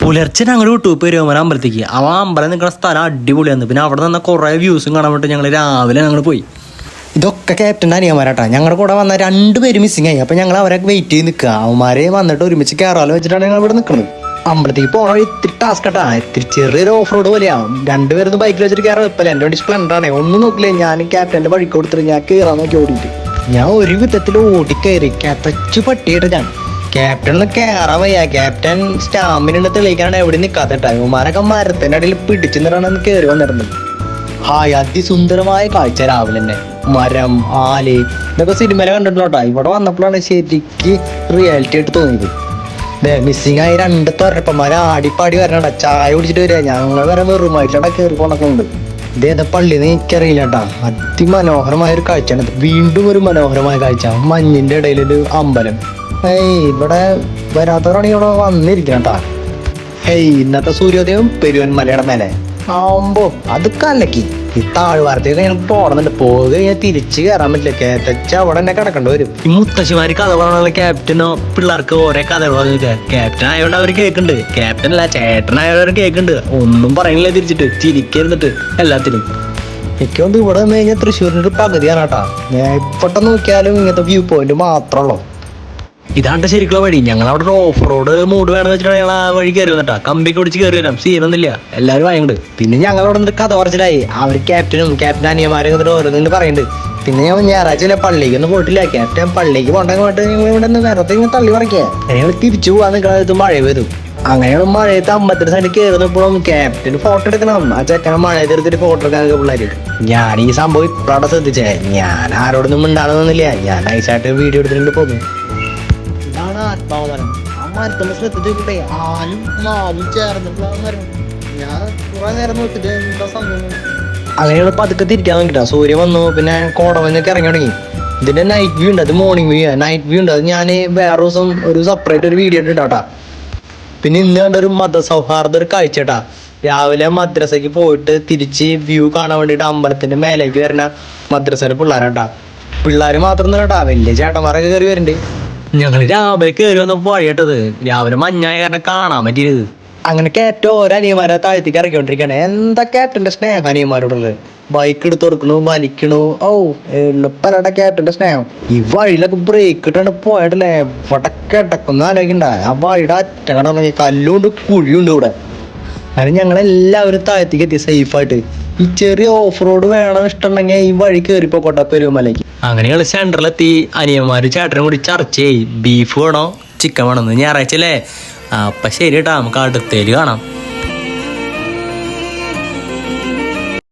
പുലർച്ചെ ഞങ്ങൾ വിട്ടു പെരുമല അമ്പലത്തേക്ക്. ആ അമ്പലം നിൽക്കുന്ന സ്ഥലം അടിപൊളിയാണ്. പിന്നെ അവിടെ നിന്ന് കുറേ വ്യൂസും കാണാൻ വേണ്ടി ഞങ്ങൾ രാവിലെ ഞങ്ങൾ പോയി. ഇതൊക്കെ ക്യാപ്റ്റൻ്റെ അനിയന്മാരാട്ടാ. ഞങ്ങളുടെ കൂടെ വന്ന 2 പേര് മിസ്സിങ് ആയി. അപ്പം ഞങ്ങൾ അവരെ വെയിറ്റ് ചെയ്ത് നിൽക്കുക. അവന്മാരെ വന്നിട്ട് ഒരുമിച്ച് കയറാലോ വെച്ചിട്ടാണ് ഞങ്ങൾ ഇവിടെ നിൽക്കുന്നത്. അമ്പലത്തേക്ക് പോകണ ഇത്തിരി ടാസ്ക് കേട്ടാ. ഇത്തിരി ചെറിയൊരു ഓഫ് റോഡ് പോലെയാവും. 2 പേരൊന്ന് ബൈക്കിൽ വെച്ചിട്ട് കയറാൻ എപ്പല്ലേ. എൻ്റെ വണ്ടി സ്പ്ലെൻഡറാണേ. ഒന്നും നോക്കില്ലേ, ഞാൻ ക്യാപ്റ്റൻ്റെ വഴി കൊടുത്തിട്ട് ഞാൻ കയറാൻ നോക്കി ഓടിയിട്ട് ഞാൻ ഒരു വിധത്തിൽ ഓടിക്കയറി കത്തച്ചു പട്ടിയിട്ട് ഞാൻ. ക്യാപ്റ്റനിൽ കയറാൻ വയ്യ. ക്യാപ്റ്റൻ സ്റ്റാമിന തെളിയിക്കാനാണ് എവിടെ നിൽക്കാത്ത ടൈമാരൊക്കെ മരത്തിൻ്റെ അടിയിൽ പിടിച്ചു നിറാണ് കയറി വന്നിരുന്നത്. ഹായ്, അതിസുന്ദരമായ കാഴ്ച രാവിലെ തന്നെ. മരം, ആല് ഇതൊക്കെ സിനിമയിലെ കണ്ടിട്ടുള്ളൂട്ടാ. ഇവിടെ വന്നപ്പോഴാണ് ശരിക്ക് റിയാലിറ്റി ആയിട്ട് തോന്നിയത്. മിസ്സിങ് ആയി 2 തൊരപ്പന്മാരെ ആടിപ്പാടി വരണ ചായ കുടിച്ചിട്ട് വരിക. ഞങ്ങൾ വരെ വെറുമായിട്ടാ കയറി പോണക്കുണ്ട്. ഇതേതാ പള്ളിന്ന് എനിക്കറിയില്ല കേട്ടാ. അതിമനോഹരമായ ഒരു കാഴ്ചയാണ്. വീണ്ടും ഒരു മനോഹരമായ കാഴ്ച. മഞ്ഞിന്റെ ഇടയിലൊരു അമ്പലം. ഇവിടെ വരാത്തവരാണെങ്കിൽ ഇവിടെ വന്നിരിക്കണം കേട്ടാ. ഇന്നത്തെ സൂര്യോദയം പെരുവൻമലയുടെ മേലെ ആവുമ്പോ അത് കലക്കി. ഈ താഴ്വാരത്തേക്ക് ഞങ്ങൾക്ക് പോടുന്നുണ്ട്. പോവുക കഴിഞ്ഞാൽ തിരിച്ച് കയറാൻ പറ്റില്ല. കേട്ടച്ച അവിടെ തന്നെ കിടക്കേണ്ടി വരും. ഈ മുത്തശ്ശിമാര് കഥ പറഞ്ഞ ക്യാപ്റ്റനോ പിള്ളേർക്ക് ഓരോ കഥകൾ പറഞ്ഞു. ക്യാപ്റ്റൻ ആയതുകൊണ്ട് അവർ കേൾക്കുന്നുണ്ട്. ക്യാപ്റ്റൻ അല്ല, ചേട്ടനായവർ കേൾക്കുന്നുണ്ട്. ഒന്നും പറയണില്ല, തിരിച്ചിട്ട് ചിരിക്കരുന്നിട്ട് എല്ലാത്തിനും. എനിക്കൊന്ന് ഇവിടെ വന്നു കഴിഞ്ഞാൽ തൃശ്ശൂരിൻ്റെ ഒരു പകുതിയാണ് കേട്ടാ. ഞാൻ ഇപ്പോട്ടെ നോക്കിയാലും ഇങ്ങനത്തെ വ്യൂ പോയിന്റ് മാത്രമുള്ളൂ. ഇതാണ്ട് ശരിക്കുള്ള വഴി. ഞങ്ങൾ അവിടെ ഒരു ഓഫ് റോഡ് മൂഡ് വേണമെന്ന് വെച്ചിട്ട് ഞങ്ങൾ ആ വഴി കയറി വന്നിട്ടാ. കമ്പിക്ക് പിടിച്ച് കയറി വരാം, സീനൊന്നുമില്ല. എല്ലാവരും വാങ്ങണ്ട്. പിന്നെ ഞങ്ങൾ അവിടെ നിന്ന് കഥ പറച്ചിലായി. അവർ ക്യാപ്റ്റൻ അനിയന്മാരും ഓരോന്നും പറയുന്നുണ്ട്. പിന്നെ ഞാൻ ഞായറാഴ്ച പള്ളിക്കൊന്നും പോയിട്ടില്ല. ക്യാപ്റ്റൻ പള്ളിക്ക് പോകണ്ടെങ്കിൽ പോയിട്ട് ഞങ്ങൾ ഇവിടെ നിന്ന് നേരത്തെ തള്ളി മറിക്കുക. ഞങ്ങൾ തിരിച്ചു പോകാൻ നിൽക്കുന്നത് മഴ വരും. അങ്ങനെയാണ് മഴയത്ത് അമ്പലത്തിന്റെ സൈഡിൽ കയറുന്നപ്പോഴും ക്യാപ്റ്റന് ഫോട്ടോ എടുക്കണം. ആ ചെക്കനെ മഴയത്ത് എടുത്തിട്ട് ഫോട്ടോ എടുക്കാൻ പിള്ളേര്. ഞാൻ ഈ സംഭവം ഇപ്പോഴാണ് ശ്രദ്ധിച്ചേ. ഞാൻ ആരോടൊന്നും മിണ്ടാണെന്നൊന്നുമില്ല. ഞാൻ നൈസായിട്ട് വീഡിയോ എടുത്തിട്ട് പോന്നു. ഇതാണ് ആത്മാവമരം. ആ മരത്തുമ്പോൾ ശ്രദ്ധിച്ചോട്ടെ, ആലും മാവും ചേർന്നിട്ടുള്ള മരം. ഞാൻ കുറെ നേരം നോക്കിട്ട് എന്താ സംഭവം. അങ്ങനെയുള്ള പതുക്കെ തിരിക്കാൻ നോക്കിട്ടാ. സൂര്യൻ വന്നു, പിന്നെ കോടമഞ്ഞൊക്കെ ഇറങ്ങി തുടങ്ങി. ഇതിന്റെ നൈറ്റ് വ്യൂ ഉണ്ട്, അത് മോർണിംഗ് വ്യൂ. നൈറ്റ് വ്യൂ ഉണ്ട്, അത് ഞാൻ വേറെ ദിവസം ഒരു സെപ്പറേറ്റ് ഒരു വീഡിയോ ഇട്ടിട്ടാ. പിന്നെ ഇന്ന് കണ്ടൊരു മതസൗഹാർദ്ദ ഒരു കാഴ്ചട്ടാ. രാവിലെ മദ്രസയ്ക്ക് പോയിട്ട് തിരിച്ച് വ്യൂ കാണാൻ വേണ്ടിയിട്ട് അമ്പലത്തിന്റെ മേലേക്ക് വരുന്ന മദ്രസയിലെ പിള്ളേരാട്ടാ. പിള്ളേർ മാത്രം കേട്ടാ, വലിയ ചേട്ടന്മാരൊക്കെ കയറി വരുന്നുണ്ട്. ഞങ്ങൾ രാവിലെ കയറി വന്നപ്പോൾ വഴിയിട്ടത്. രാവിലെ മഞ്ഞായ കാരണം കാണാൻ പറ്റിയത്. അങ്ങനെ കയറ്റം ഓരോ അനിയന്മാരെ താഴ്ത്തിക്ക് ഇറക്കിക്കൊണ്ടിരിക്കുകയാണ്. എന്താ ക്യാപ്റ്റന്റെ സ്നേഹം അനിയന്മാരോടുള്ളത്. ബൈക്ക് എടുത്ത് കൊടുക്കണു, വലിക്കണു. എളുപ്പമല്ലടാ ക്യാപ്റ്റന്റെ സ്നേഹം. ഈ വഴിയിലൊക്കെ ബ്രേക്ക് ഇട്ടാണ് പോയിട്ടല്ലേ. ഇവിടെ കിടക്കുന്ന ആലോചിക്കണ്ട. ആ വഴിയുടെ അറ്റകട കല്ലുണ്ട്, കുഴിയുണ്ട് ഇവിടെ. അങ്ങനെ ഞങ്ങളെല്ലാവരും താഴ്ത്തിക്ക് എത്തി സേഫായിട്ട്. ഈ ചെറിയ ഓഫ് റോഡ് വേണം ഇഷ്ടമുണ്ടെങ്കിൽ ഈ വഴി കയറിപ്പോട്ടെ പെരുമലയ്ക്ക്. അങ്ങനെ ഞങ്ങൾ സെന്ററിലെത്തി. അനിയന്മാര് ചേട്ടനും കൂടി ചർച്ച ചെയ്യും. ബീഫ് വേണോ ചിക്കൻ വേണമെന്ന്. ഞായറാഴ്ച അല്ലേ? അപ്പം ശരി കേട്ടാ, നമുക്ക് അടുത്തേല് കാണാം.